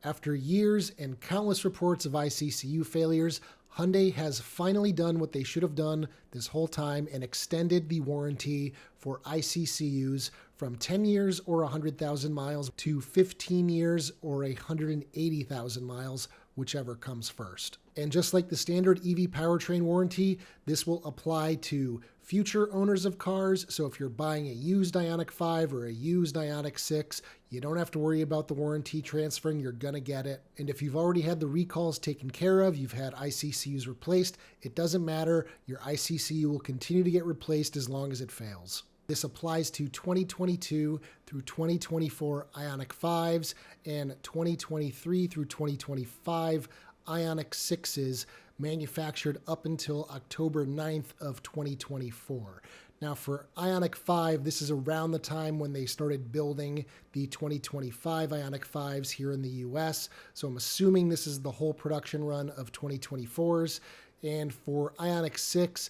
After years and countless reports of ICCU failures, Hyundai has finally done what they should have done this whole time and extended the warranty for ICCUs from 10 years or 100,000 miles to 15 years or 180,000 miles, whichever comes first. And just like the standard EV powertrain warranty, this will apply to future owners of cars. So if you're buying a used Ioniq 5 or a used Ioniq 6, you don't have to worry about the warranty transferring. You're going to get it. And if you've already had the recalls taken care of, you've had ICCUs replaced, it doesn't matter. Your ICCU will continue to get replaced as long as it fails. This applies to 2022 through 2024 Ioniq 5s and 2023 through 2025 Ioniq 6s manufactured up until October 9th of 2024. Now for Ioniq 5, this is around the time when they started building the 2025 Ioniq 5s here in the US. So I'm assuming this is the whole production run of 2024s. And for Ioniq 6,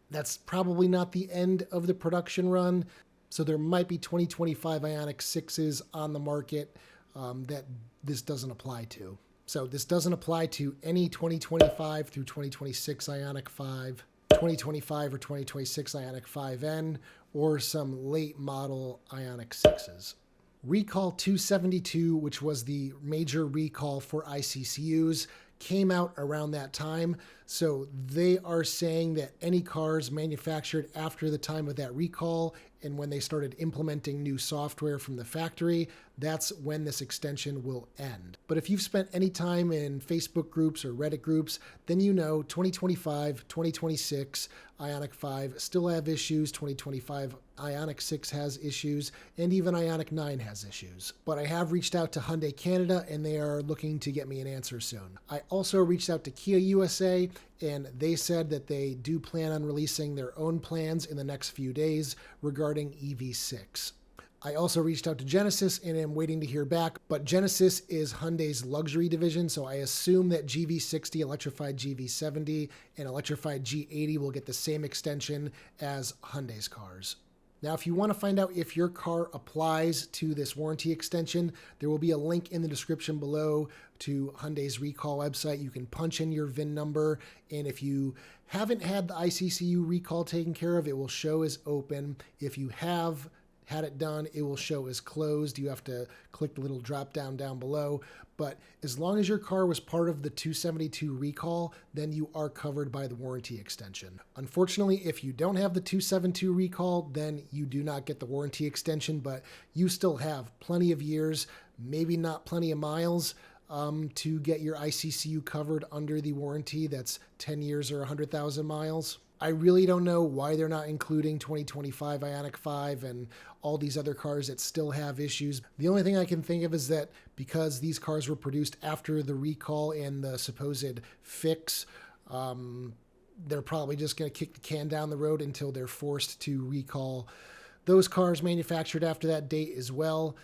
that's probably not the end of the production run. So there might be 2025 Ioniq 6s on the market that this doesn't apply to. So this doesn't apply to any 2025 through 2026 Ioniq 5, 2025 or 2026 Ioniq 5N, or some late model Ioniq 6s. Recall 272, which was the major recall for ICCUs, came out around that time. So they are saying that any cars manufactured after the time of that recall and when they started implementing new software from the factory, that's when this extension will end. But if you've spent any time in Facebook groups or Reddit groups, then you know 2025, 2026 Ioniq 5 still have issues, 2025 Ioniq 6 has issues, and even Ioniq 9 has issues. But I have reached out to Hyundai Canada and they are looking to get me an answer soon. I also reached out to Kia USA and they said that they do plan on releasing their own plans in the next few days regarding EV6. I also reached out to Genesis and am waiting to hear back, but Genesis is Hyundai's luxury division, so I assume that GV60, electrified GV70, and electrified G80 will get the same extension as Hyundai's cars. Now, if you want to find out if your car applies to this warranty extension, there will be a link in the description below to Hyundai's recall website. You can punch in your VIN number, and if you haven't had the ICCU recall taken care of, it will show as open. If you have had it done, it will show as closed. You have to click the little drop down below. But as long as your car was part of the 272 recall, then you are covered by the warranty extension. Unfortunately, if you don't have the 272 recall, then you do not get the warranty extension, but you still have plenty of years, maybe not plenty of miles, to get your ICCU covered under the warranty that's 10 years or 100,000 miles. I really don't know why they're not including 2025 Ioniq 5 and all these other cars that still have issues. The only thing I can think of is that because these cars were produced after the recall and the supposed fix, they're probably just going to kick the can down the road until they're forced to recall those cars manufactured after that date as well,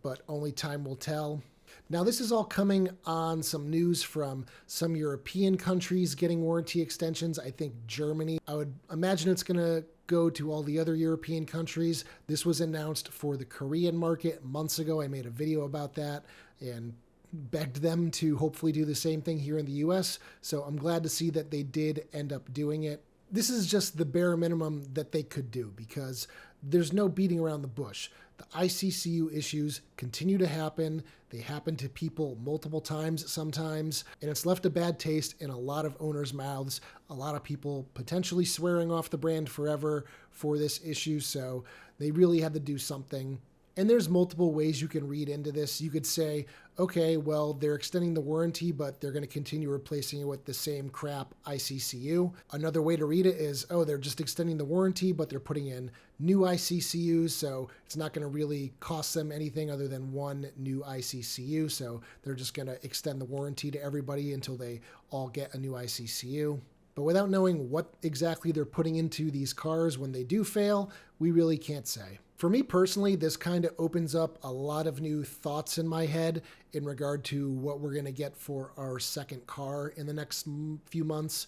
but only time will tell. Now, this is all coming on some news from some European countries getting warranty extensions. I think Germany. I would imagine it's going to go to all the other European countries. This was announced for the Korean market months ago. I made a video about that and begged them to hopefully do the same thing here in the US. So I'm glad to see that they did end up doing it. This is just the bare minimum that they could do because there's no beating around the bush. The ICCU issues continue to happen. They happen to people multiple times sometimes, and it's left a bad taste in a lot of owners' mouths. A lot of people potentially swearing off the brand forever for this issue, so they really had to do something. And there's multiple ways you can read into this. You could say, okay, well, they're extending the warranty, but they're going to continue replacing it with the same crap ICCU. Another way to read it is, oh, they're just extending the warranty, but they're putting in new ICCUs, so it's not going to really cost them anything other than one new ICCU. So they're just going to extend the warranty to everybody until they all get a new ICCU. But without knowing what exactly they're putting into these cars when they do fail, we really can't say. For me personally, this kind of opens up a lot of new thoughts in my head in regard to what we're going to get for our second car in the next few months.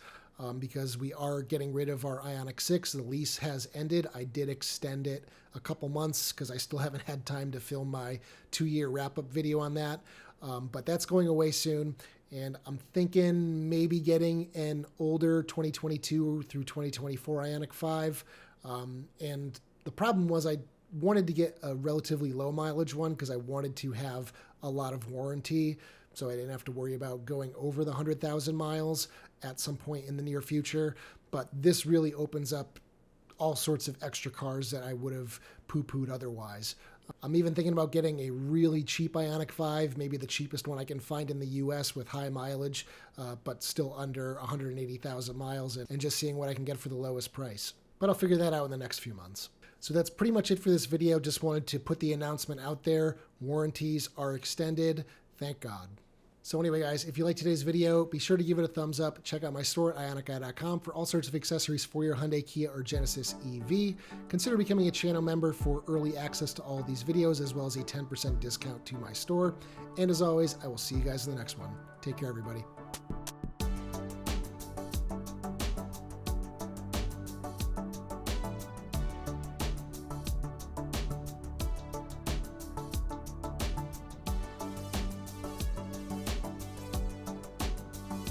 Because we are getting rid of our Ioniq 6. The lease has ended. I did extend it a couple months because I still haven't had time to film my 2-year wrap-up video on that. but that's going away soon. And I'm thinking maybe getting an older 2022 through 2024 Ioniq 5. And the problem was I wanted to get a relatively low mileage one because I wanted to have a lot of warranty, so I didn't have to worry about going over the 100,000 miles at some point in the near future. But this really opens up all sorts of extra cars that I would have poo-pooed otherwise. I'm even thinking about getting a really cheap Ioniq 5, maybe the cheapest one I can find in the US with high mileage, but still under 180,000 miles, and just seeing what I can get for the lowest price. But I'll figure that out in the next few months. So that's pretty much it for this video. Just wanted to put the announcement out there. Warranties are extended. Thank God. So anyway, guys, if you liked today's video, be sure to give it a thumbs up. Check out my store at ioniqguy.com for all sorts of accessories for your Hyundai, Kia, or Genesis EV. Consider becoming a channel member for early access to all these videos, as well as a 10% discount to my store. And as always, I will see you guys in the next one. Take care, everybody.